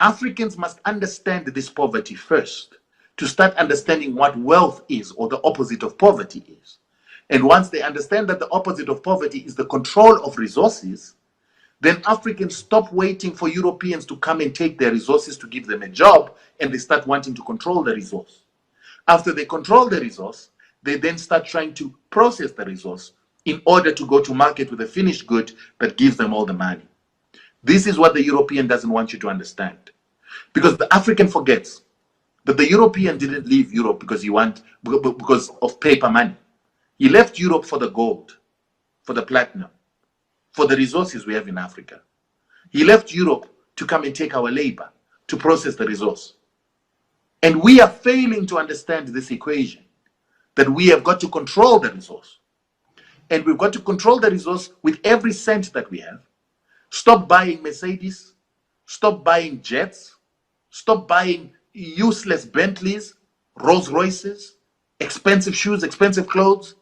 Africans must understand this poverty first to start understanding what wealth is, or the opposite of poverty is. And once they understand that the opposite of poverty is the control of resources, then Africans stop waiting for Europeans to come and take their resources to give them a job, and they start wanting to control the resource. After they control the resource, they then start trying to process the resource in order to go to market with a finished good that gives them all the money. This is what the European doesn't want you to understand. Because the African forgets that the European didn't leave Europe because of paper money. He left Europe for the gold, for the platinum, for the resources we have in Africa. He left Europe to come and take our labor, to process the resource. And we are failing to understand this equation, that we have got to control the resource. And we've got to control the resource with every cent that we have. Stop buying Mercedes. Stop buying jets. Stop buying useless Bentleys, Rolls Royces, expensive shoes, expensive clothes,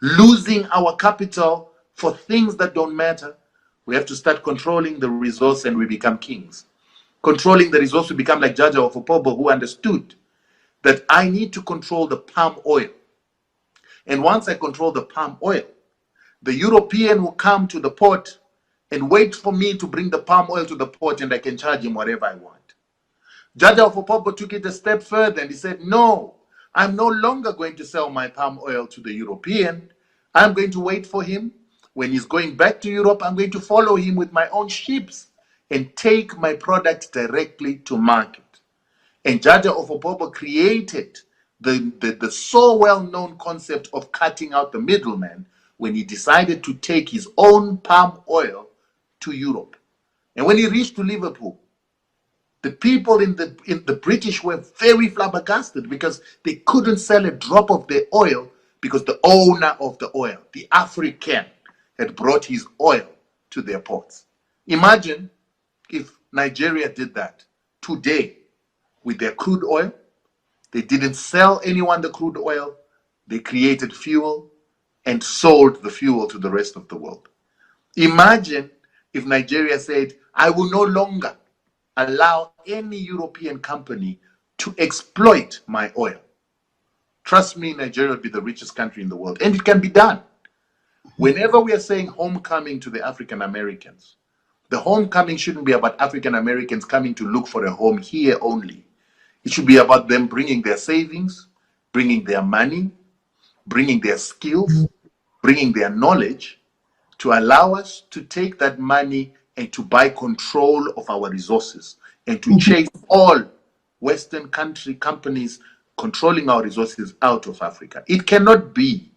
losing our capital for things that don't matter. We have to start controlling the resource, and we become kings. Controlling the resource, we become like Jaja of Opobo, who understood that I need to control the palm oil. And once I control the palm oil, the European will come to the port and wait for me to bring the palm oil to the port, and I can charge him whatever I want. Jaja of Opobo took it a step further, and he said, no, I'm no longer going to sell my palm oil to the European. I'm going to wait for him. When he's going back to Europe, I'm going to follow him with my own ships and take my product directly to market. And Jaja of Opobo created the so well-known concept of cutting out the middleman when he decided to take his own palm oil to Europe. And when he reached to Liverpool, the people in the British were very flabbergasted because they couldn't sell a drop of their oil because the owner of the oil, the African, had brought his oil to their ports. Imagine if Nigeria did that today with their crude oil. They didn't sell anyone the crude oil. They created fuel and sold the fuel to the rest of the world. Imagine if Nigeria said, I will no longer allow any European company to exploit my oil. Trust me, Nigeria will be the richest country in the world. And it can be done. Whenever we are saying homecoming to the African Americans, the homecoming shouldn't be about African Americans coming to look for a home here only. It should be about them bringing their savings, bringing their money, bringing their skills, bringing their knowledge to allow us to take that money and to buy control of our resources and to chase all Western country companies controlling our resources out of Africa. It cannot be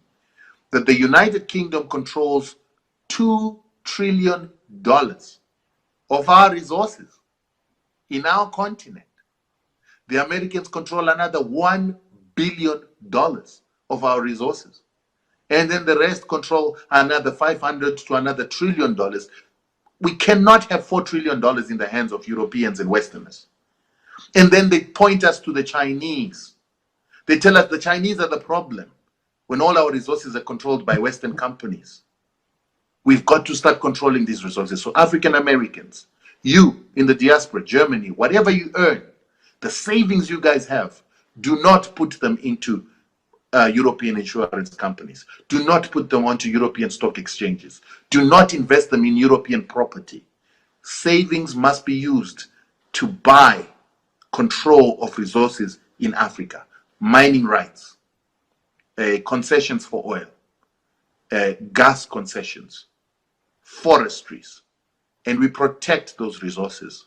that the United Kingdom controls $2 trillion of our resources in our continent. The Americans control another $1 billion of our resources. And then the rest control another 500 to another $1 trillion. We cannot have $4 trillion in the hands of Europeans and Westerners. And then they point us to the Chinese. They tell us the Chinese are the problem when all our resources are controlled by Western companies. We've got to start controlling these resources. So African Americans, you in the diaspora, Germany, whatever you earn, the savings you guys have, do not put them into European insurance companies. Do not put them onto European stock exchanges. Do not invest them in European property. Savings must be used to buy control of resources in Africa. Mining rights, concessions for oil, gas concessions, forestries, and we protect those resources.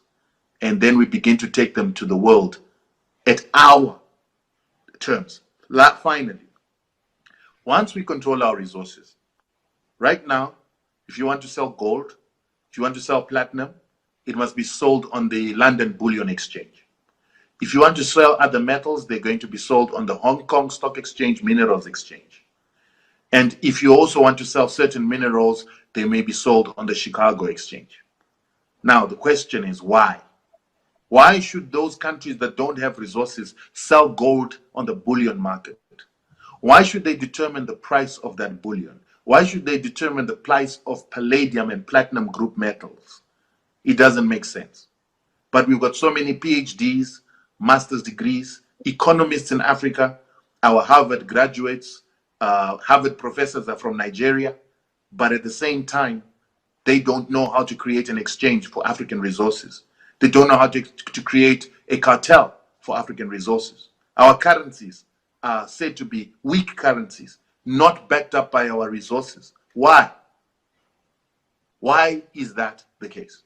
And then we begin to take them to the world at our terms. Finally, once we control our resources, right now, if you want to sell gold, if you want to sell platinum, it must be sold on the London Bullion Exchange. If you want to sell other metals, they're going to be sold on the Hong Kong Stock Exchange Minerals Exchange. And if you also want to sell certain minerals, they may be sold on the Chicago Exchange. Now, the question is why? Why should those countries that don't have resources sell gold on the bullion market? Why should they determine the price of that bullion? Why should they determine the price of palladium and platinum group metals? It doesn't make sense. But we've got so many PhDs, master's degrees, economists in Africa. Our Harvard graduates, Harvard professors are from Nigeria. But at the same time, they don't know how to create an exchange for African resources. They don't know how to create a cartel for African resources. Our currencies are said to be weak currencies, not backed up by our resources. Why? Why is that the case?